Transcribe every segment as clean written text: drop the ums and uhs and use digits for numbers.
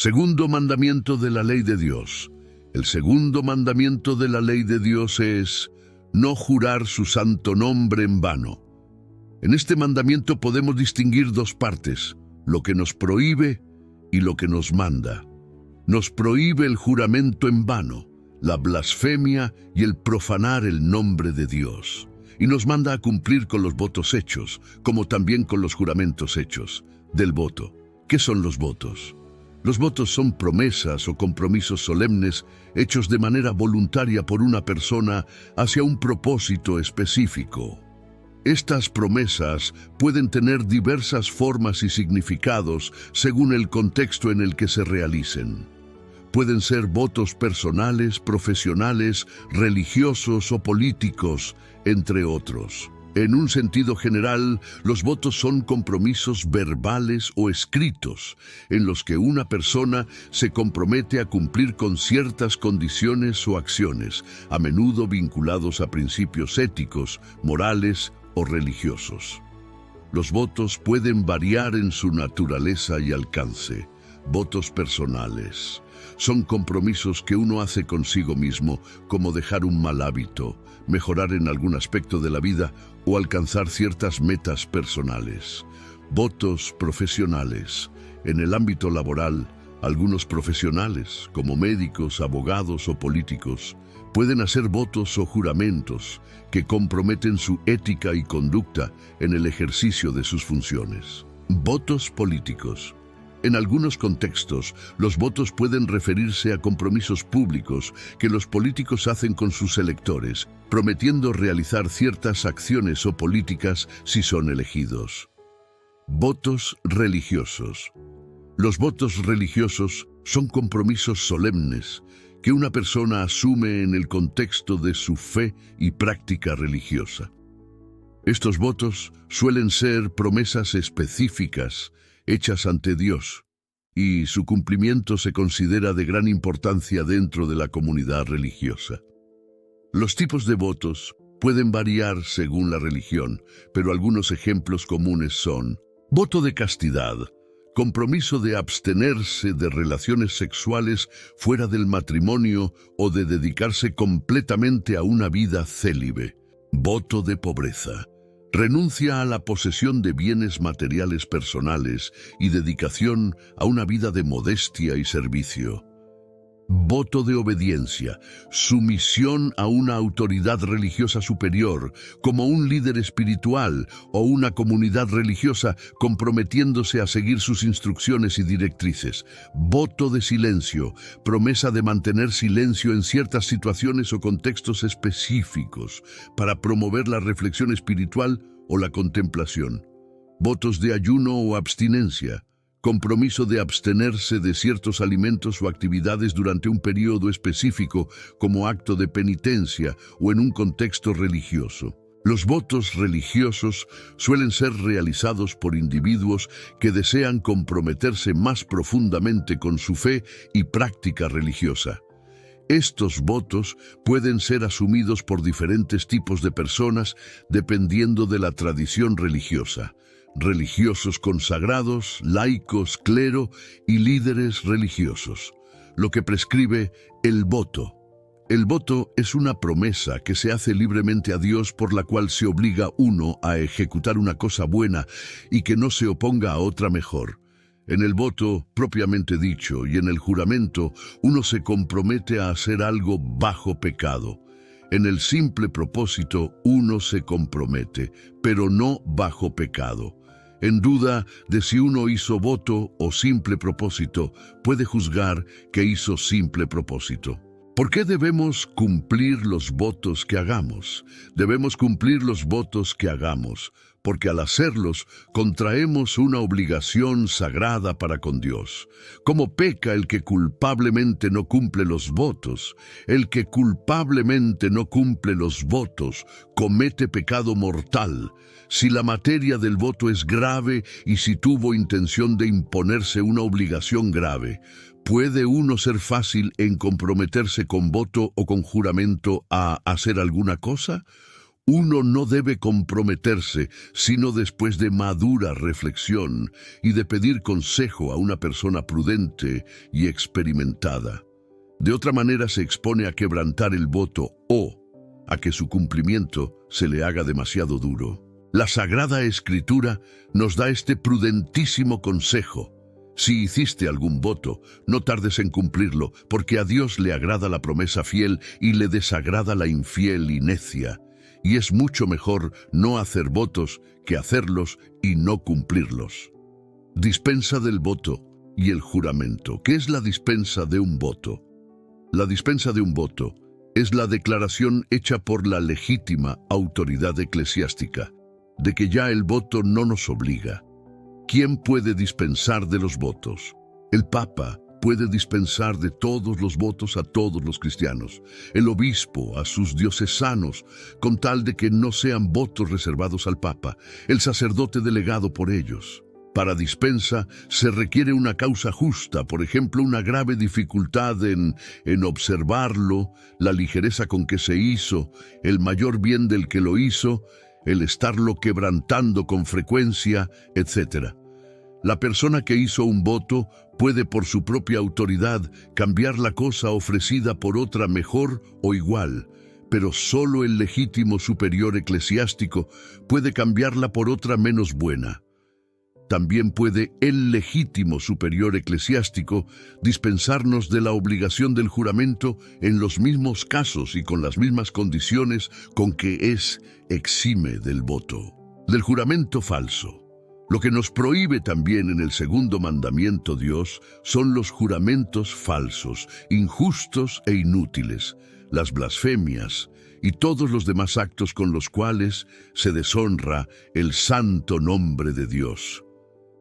Segundo mandamiento de la ley de Dios. El segundo mandamiento de la ley de Dios es no jurar su santo nombre en vano. En este mandamiento podemos distinguir dos partes, lo que nos prohíbe y lo que nos manda. Nos prohíbe el juramento en vano, la blasfemia y el profanar el nombre de Dios. Y nos manda a cumplir con los votos hechos, como también con los juramentos hechos. Del voto. ¿Qué son los votos? Los votos son promesas o compromisos solemnes hechos de manera voluntaria por una persona hacia un propósito específico. Estas promesas pueden tener diversas formas y significados según el contexto en el que se realicen. Pueden ser votos personales, profesionales, religiosos o políticos, entre otros. En un sentido general, los votos son compromisos verbales o escritos, en los que una persona se compromete a cumplir con ciertas condiciones o acciones, a menudo vinculados a principios éticos, morales o religiosos. Los votos pueden variar en su naturaleza y alcance. Votos personales. Son compromisos que uno hace consigo mismo, como dejar un mal hábito, mejorar en algún aspecto de la vida o alcanzar ciertas metas personales. Votos profesionales. En el ámbito laboral, algunos profesionales, como médicos, abogados o políticos, pueden hacer votos o juramentos que comprometen su ética y conducta en el ejercicio de sus funciones. Votos políticos. En algunos contextos, los votos pueden referirse a compromisos públicos que los políticos hacen con sus electores, prometiendo realizar ciertas acciones o políticas si son elegidos. Votos religiosos. Los votos religiosos son compromisos solemnes que una persona asume en el contexto de su fe y práctica religiosa. Estos votos suelen ser promesas específicas hechas ante Dios, y su cumplimiento se considera de gran importancia dentro de la comunidad religiosa. Los tipos de votos pueden variar según la religión, pero algunos ejemplos comunes son: voto de castidad, compromiso de abstenerse de relaciones sexuales fuera del matrimonio o de dedicarse completamente a una vida célibe. Voto de pobreza. Renuncia a la posesión de bienes materiales personales y dedicación a una vida de modestia y servicio. Voto de obediencia, sumisión a una autoridad religiosa superior, como un líder espiritual o una comunidad religiosa comprometiéndose a seguir sus instrucciones y directrices. Voto de silencio, promesa de mantener silencio en ciertas situaciones o contextos específicos para promover la reflexión espiritual o la contemplación. Votos de ayuno o abstinencia. Compromiso de abstenerse de ciertos alimentos o actividades durante un periodo específico como acto de penitencia o en un contexto religioso. Los votos religiosos suelen ser realizados por individuos que desean comprometerse más profundamente con su fe y práctica religiosa. Estos votos pueden ser asumidos por diferentes tipos de personas dependiendo de la tradición religiosa. Religiosos consagrados, laicos, clero y líderes religiosos. Lo que prescribe el voto. El voto es una promesa que se hace libremente a Dios por la cual se obliga uno a ejecutar una cosa buena y que no se oponga a otra mejor. En el voto, propiamente dicho, y en el juramento, uno se compromete a hacer algo bajo pecado. En el simple propósito, uno se compromete, pero no bajo pecado. En duda de si uno hizo voto o simple propósito, puede juzgar que hizo simple propósito. ¿Por qué debemos cumplir los votos que hagamos? Debemos cumplir los votos que hagamos, porque al hacerlos contraemos una obligación sagrada para con Dios. ¿Cómo peca el que culpablemente no cumple los votos? El que culpablemente no cumple los votos comete pecado mortal. Si la materia del voto es grave y si tuvo intención de imponerse una obligación grave, ¿puede uno ser fácil en comprometerse con voto o con juramento a hacer alguna cosa? Uno no debe comprometerse sino después de madura reflexión y de pedir consejo a una persona prudente y experimentada. De otra manera se expone a quebrantar el voto o a que su cumplimiento se le haga demasiado duro. La Sagrada Escritura nos da este prudentísimo consejo. Si hiciste algún voto, no tardes en cumplirlo, porque a Dios le agrada la promesa fiel y le desagrada la infiel y necia. Y es mucho mejor no hacer votos que hacerlos y no cumplirlos. Dispensa del voto y el juramento. ¿Qué es la dispensa de un voto? La dispensa de un voto es la declaración hecha por la legítima autoridad eclesiástica de que ya el voto no nos obliga. ¿Quién puede dispensar de los votos? El Papa puede dispensar de todos los votos a todos los cristianos, el obispo a sus diocesanos, con tal de que no sean votos reservados al Papa, el sacerdote delegado por ellos. Para dispensa se requiere una causa justa, por ejemplo, una grave dificultad en observarlo, la ligereza con que se hizo, el mayor bien del que lo hizo, el estarlo quebrantando con frecuencia, etc. La persona que hizo un voto puede por su propia autoridad cambiar la cosa ofrecida por otra mejor o igual, pero solo el legítimo superior eclesiástico puede cambiarla por otra menos buena. También puede el legítimo superior eclesiástico dispensarnos de la obligación del juramento en los mismos casos y con las mismas condiciones con que exime del voto, del juramento falso. Lo que nos prohíbe también en el segundo mandamiento Dios son los juramentos falsos, injustos e inútiles, las blasfemias y todos los demás actos con los cuales se deshonra el santo nombre de Dios.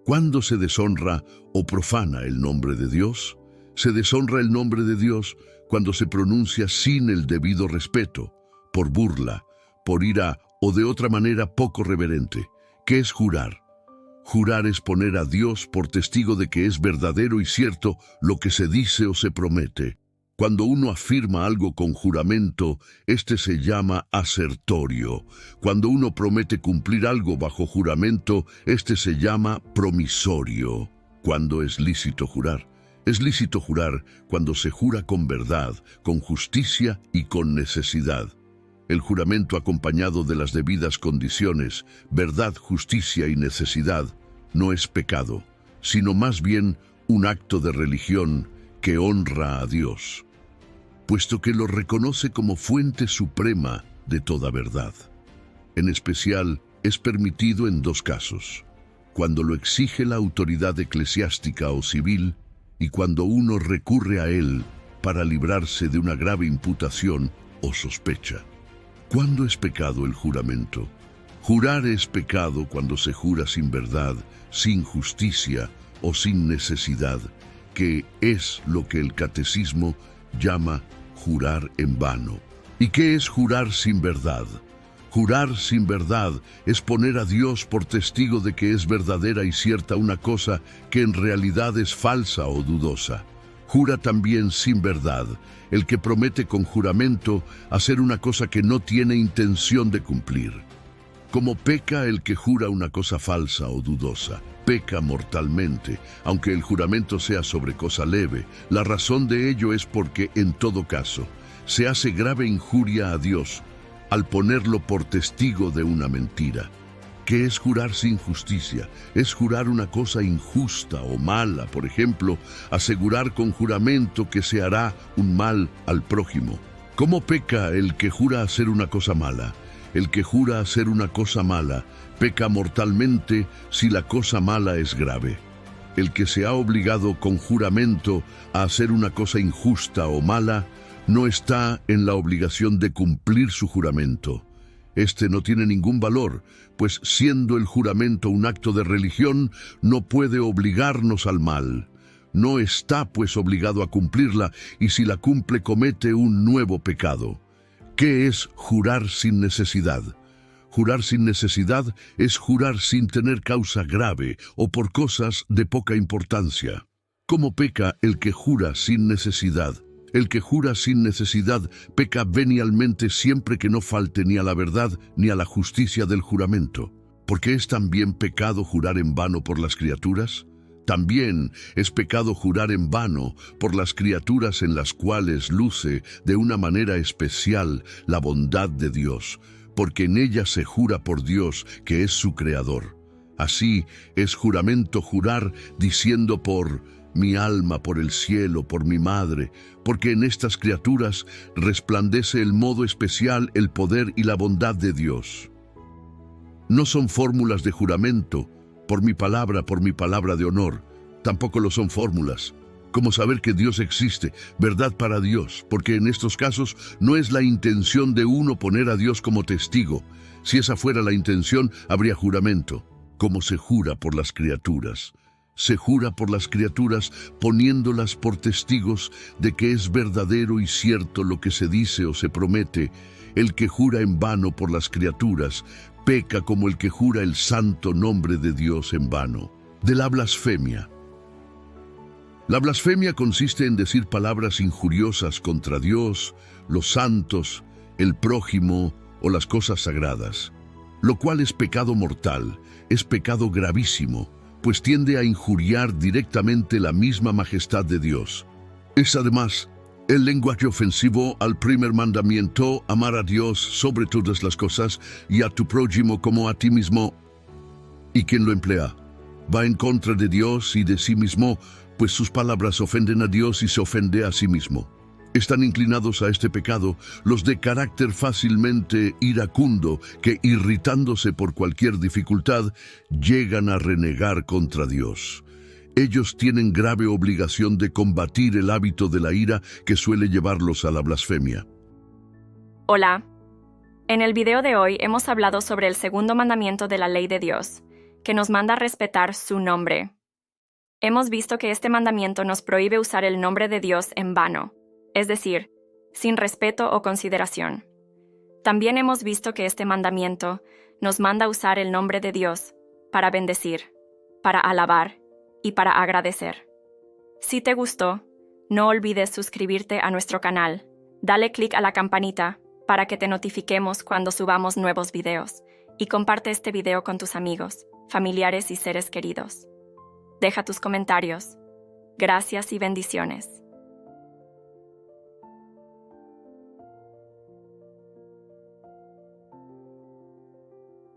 ¿Cuándo se deshonra o profana el nombre de Dios? Se deshonra el nombre de Dios cuando se pronuncia sin el debido respeto, por burla, por ira o de otra manera poco reverente. ¿Qué es jurar? Jurar es poner a Dios por testigo de que es verdadero y cierto lo que se dice o se promete. Cuando uno afirma algo con juramento, este se llama asertorio. Cuando uno promete cumplir algo bajo juramento, este se llama promisorio. ¿Cuándo es lícito jurar? Es lícito jurar cuando se jura con verdad, con justicia y con necesidad. El juramento acompañado de las debidas condiciones, verdad, justicia y necesidad, no es pecado, sino más bien un acto de religión que honra a Dios, puesto que lo reconoce como fuente suprema de toda verdad. En especial, es permitido en dos casos: cuando lo exige la autoridad eclesiástica o civil y cuando uno recurre a él para librarse de una grave imputación o sospecha. ¿Cuándo es pecado el juramento? Jurar es pecado cuando se jura sin verdad, sin justicia o sin necesidad, que es lo que el catecismo llama jurar en vano. ¿Y qué es jurar sin verdad? Jurar sin verdad es poner a Dios por testigo de que es verdadera y cierta una cosa que en realidad es falsa o dudosa. Jura también sin verdad el que promete con juramento hacer una cosa que no tiene intención de cumplir. Como peca el que jura una cosa falsa o dudosa, peca mortalmente, aunque el juramento sea sobre cosa leve. La razón de ello es porque, en todo caso, se hace grave injuria a Dios al ponerlo por testigo de una mentira. ¿Qué es jurar sin justicia? Es jurar una cosa injusta o mala, por ejemplo, asegurar con juramento que se hará un mal al prójimo. ¿Cómo peca el que jura hacer una cosa mala? El que jura hacer una cosa mala peca mortalmente si la cosa mala es grave. El que se ha obligado con juramento a hacer una cosa injusta o mala no está en la obligación de cumplir su juramento. Este no tiene ningún valor, pues siendo el juramento un acto de religión, no puede obligarnos al mal. No está, pues, obligado a cumplirla, y si la cumple comete un nuevo pecado. ¿Qué es jurar sin necesidad? Jurar sin necesidad es jurar sin tener causa grave o por cosas de poca importancia. ¿Cómo peca el que jura sin necesidad? El que jura sin necesidad peca venialmente siempre que no falte ni a la verdad ni a la justicia del juramento. ¿Porque es también pecado jurar en vano por las criaturas? También es pecado jurar en vano por las criaturas en las cuales luce de una manera especial la bondad de Dios, porque en ellas se jura por Dios que es su creador. Así es juramento jurar diciendo por mi alma, por el cielo, por mi madre, porque en estas criaturas resplandece el modo especial, el poder y la bondad de Dios. No son fórmulas de juramento, por mi palabra de honor. Tampoco lo son fórmulas, como saber que Dios existe, verdad para Dios, porque en estos casos no es la intención de uno poner a Dios como testigo. Si esa fuera la intención, habría juramento, como se jura por las criaturas. Se jura por las criaturas poniéndolas por testigos de que es verdadero y cierto lo que se dice o se promete. El que jura en vano por las criaturas peca como el que jura el santo nombre de Dios en vano. De la blasfemia. La blasfemia consiste en decir palabras injuriosas contra Dios, los santos, el prójimo o las cosas sagradas, lo cual es pecado mortal, es pecado gravísimo, pues tiende a injuriar directamente la misma majestad de Dios. Es además el lenguaje ofensivo al primer mandamiento, amar a Dios sobre todas las cosas y a tu prójimo como a ti mismo. ¿Y quién lo emplea? Va en contra de Dios y de sí mismo, pues sus palabras ofenden a Dios y se ofende a sí mismo. Están inclinados a este pecado los de carácter fácilmente iracundo que, irritándose por cualquier dificultad, llegan a renegar contra Dios. Ellos tienen grave obligación de combatir el hábito de la ira que suele llevarlos a la blasfemia. Hola. En el video de hoy hemos hablado sobre el segundo mandamiento de la ley de Dios, que nos manda a respetar su nombre. Hemos visto que este mandamiento nos prohíbe usar el nombre de Dios en vano, es decir, sin respeto o consideración. También hemos visto que este mandamiento nos manda a usar el nombre de Dios para bendecir, para alabar y para agradecer. Si te gustó, no olvides suscribirte a nuestro canal, dale clic a la campanita para que te notifiquemos cuando subamos nuevos videos y comparte este video con tus amigos, familiares y seres queridos. Deja tus comentarios. Gracias y bendiciones.